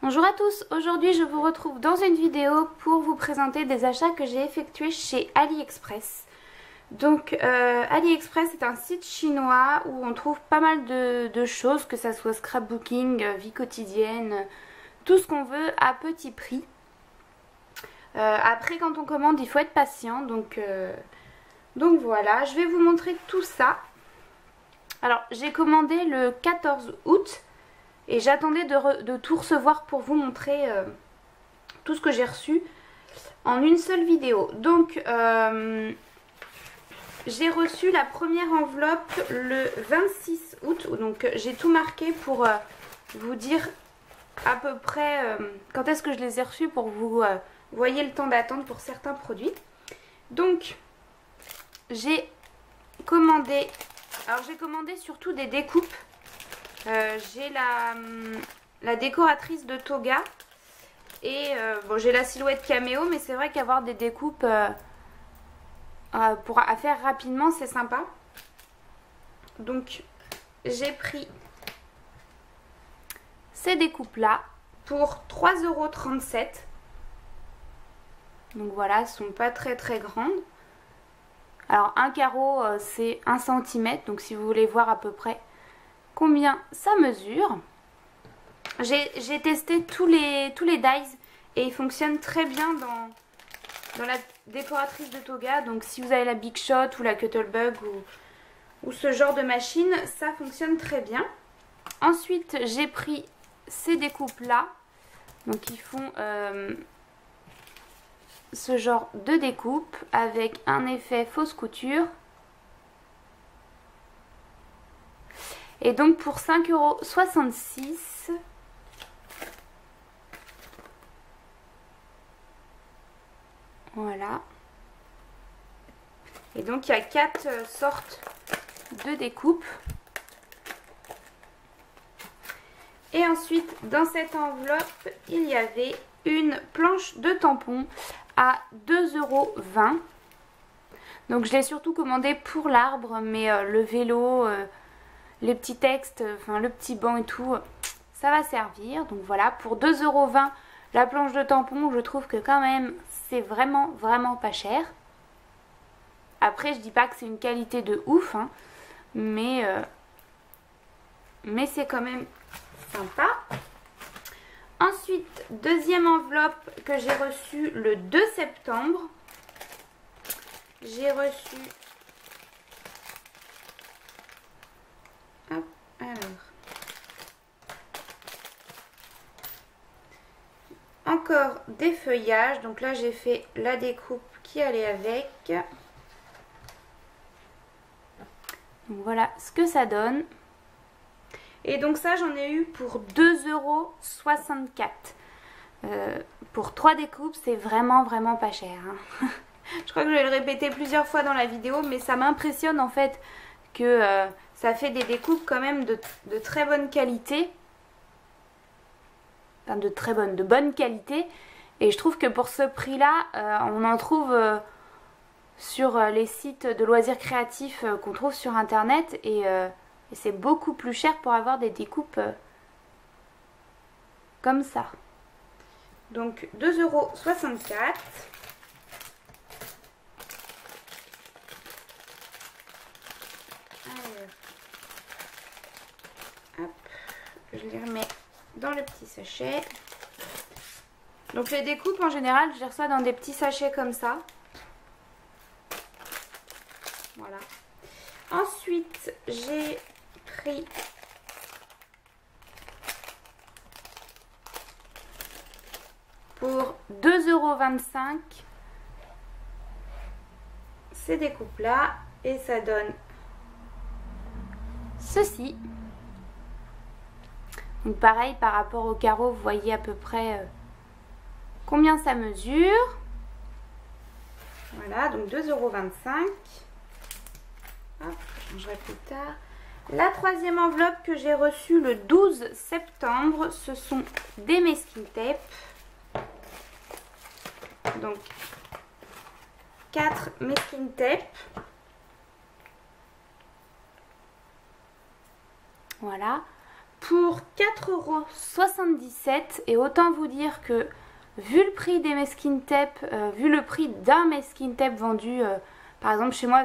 Bonjour à tous, aujourd'hui je vous retrouve dans une vidéo pour vous présenter des achats que j'ai effectués chez AliExpress. Donc AliExpress est un site chinois où on trouve pas mal de choses, que ça soit scrapbooking, vie quotidienne, tout ce qu'on veut à petit prix. Après quand on commande il faut être patient, donc voilà, je vais vous montrer tout ça. Alors j'ai commandé le 14 août. Et j'attendais de tout recevoir pour vous montrer tout ce que j'ai reçu en une seule vidéo. Donc j'ai reçu la première enveloppe le 26 août. Donc j'ai tout marqué pour vous dire à peu près quand est-ce que je les ai reçus pour que vous voyez le temps d'attente pour certains produits. Donc j'ai commandé, alors j'ai commandé surtout des découpes. J'ai la décoratrice de toga et bon, j'ai la silhouette caméo, mais c'est vrai qu'avoir des découpes à faire rapidement c'est sympa. Donc j'ai pris ces découpes là pour 3,37 €. Donc voilà, elles sont pas très grandes. Alors un carreau c'est 1 cm, donc si vous voulez voir à peu près combien ça mesure. J'ai testé tous les dies et ils fonctionnent très bien dans la décoratrice de toga. Donc si vous avez la Big Shot ou la Cuttlebug ou ce genre de machine, ça fonctionne très bien. Ensuite j'ai pris ces découpes là. Donc ils font ce genre de découpe avec un effet fausse couture. Et donc pour 5,66 €, voilà. Et donc il y a 4 sortes de découpes. Et ensuite dans cette enveloppe il y avait une planche de tampons à 2,20 €. Donc je l'ai surtout commandé pour l'arbre, mais le vélo, les petits textes, enfin le petit banc et tout, ça va servir. Donc voilà, pour 2,20 € la planche de tampon, je trouve que quand même c'est vraiment pas cher. Après je dis pas que c'est une qualité de ouf, hein, mais c'est quand même sympa. Ensuite, deuxième enveloppe que j'ai reçue le 2 septembre. J'ai reçu... Hop, alors... Encore des feuillages. Donc là, j'ai fait la découpe qui allait avec. Donc voilà ce que ça donne. Et donc ça, j'en ai eu pour 2,64 €. Pour 3 découpes, c'est vraiment pas cher, hein. Je crois que je vais le répéter plusieurs fois dans la vidéo, mais ça m'impressionne en fait que ça fait des découpes quand même de très bonne qualité. Enfin de bonne qualité. Et je trouve que pour ce prix là, on en trouve sur les sites de loisirs créatifs qu'on trouve sur internet. Et c'est beaucoup plus cher pour avoir des découpes comme ça. Donc 2,64 €. Hop, je les remets dans le petit sachet. Donc les découpes en général je les reçois dans des petits sachets comme ça. Voilà. Ensuite j'ai pris pour 2,25 € ces découpes là et ça donne ceci. Donc pareil par rapport au carreau, vous voyez à peu près combien ça mesure. Voilà, donc 2,25 €. Hop, je changerai plus tard. La troisième enveloppe que j'ai reçue le 12 septembre, ce sont des masking tape. Donc 4 masking tape. Voilà. pour 4,77 €. Et autant vous dire que vu le prix des masking tape, vu le prix d'un masking tape vendu par exemple chez moi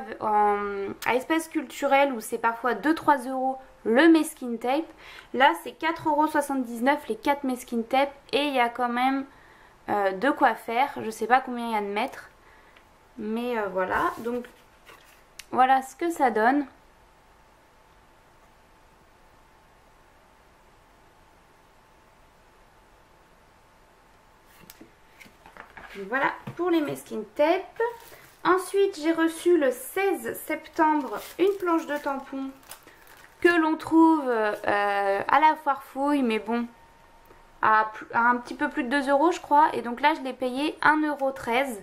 à Espace Culturel où c'est parfois 2-3 € le masking tape, là c'est 4,79 € les 4 masking tape et il y a quand même de quoi faire. Je sais pas combien il y a de mètres, mais voilà, donc voilà ce que ça donne. Voilà pour les masking tape. Ensuite, j'ai reçu le 16 septembre une planche de tampons que l'on trouve à la foire fouille, mais bon, à un petit peu plus de 2 € je crois. Et donc là, je l'ai payé 1,13 €.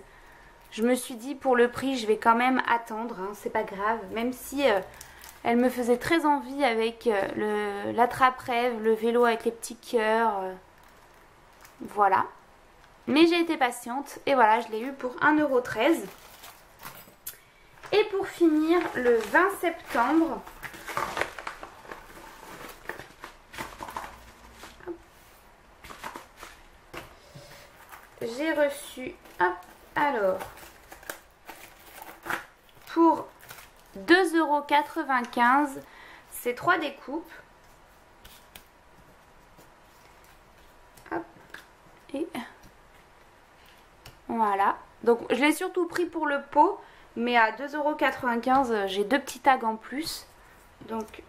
Je me suis dit, pour le prix, je vais quand même attendre, hein, c'est pas grave. Même si elle me faisait très envie avec l'attrape-rêve, le vélo avec les petits cœurs. Voilà. Mais j'ai été patiente et voilà, je l'ai eu pour 1,13 €. Et pour finir, le 20 septembre, j'ai reçu, alors, pour 2,95 €, c'est 3 découpes. Hop, et voilà. Donc je l'ai surtout pris pour le pot, mais à 2,95 €, j'ai 2 petits tags en plus. Donc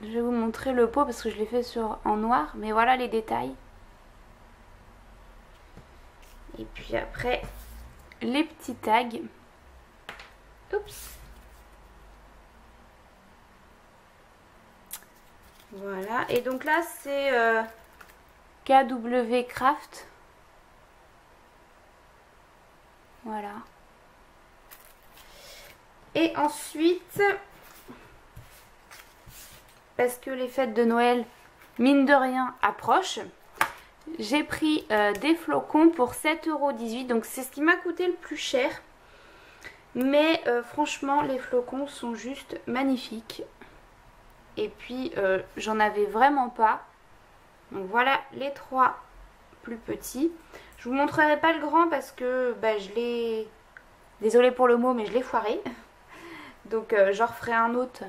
je vais vous montrer le pot parce que je l'ai fait en noir, mais voilà les détails. Et puis après, les petits tags. Oups. Voilà. Et donc là, c'est KW Craft. Voilà. Et ensuite, parce que les fêtes de Noël, mine de rien, approchent, j'ai pris des flocons pour 7,18 €. Donc c'est ce qui m'a coûté le plus cher. Mais franchement, les flocons sont juste magnifiques. Et puis, j'en avais vraiment pas. Donc voilà les 3 plus petits. Je vous montrerai pas le grand parce que je l'ai... Désolée pour le mot, mais je l'ai foiré. Donc j'en referai un autre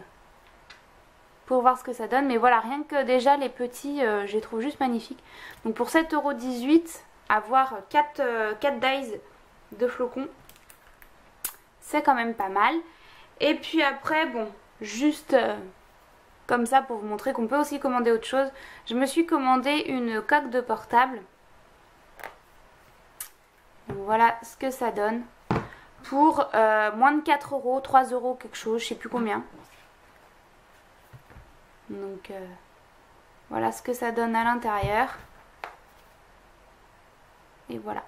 pour voir ce que ça donne. Mais voilà, rien que déjà les petits, je les trouve juste magnifiques. Donc pour 7,18 €, avoir 4 dies de flocons, c'est quand même pas mal. Et puis après, bon, juste comme ça pour vous montrer qu'on peut aussi commander autre chose, je me suis commandé une coque de portable. Donc voilà ce que ça donne. Pour moins de 4 €, 3 € quelque chose, je sais plus combien. Donc voilà ce que ça donne à l'intérieur. Et voilà.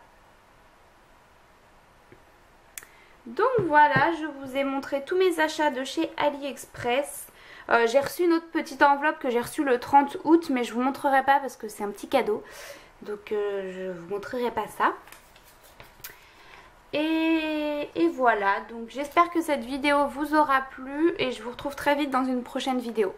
Donc voilà, je vous ai montré tous mes achats de chez AliExpress. J'ai reçu une autre petite enveloppe que j'ai reçue le 30 août, mais je vous montrerai pas parce que c'est un petit cadeau. Donc je vous montrerai pas ça. Et voilà, donc j'espère que cette vidéo vous aura plu et je vous retrouve très vite dans une prochaine vidéo.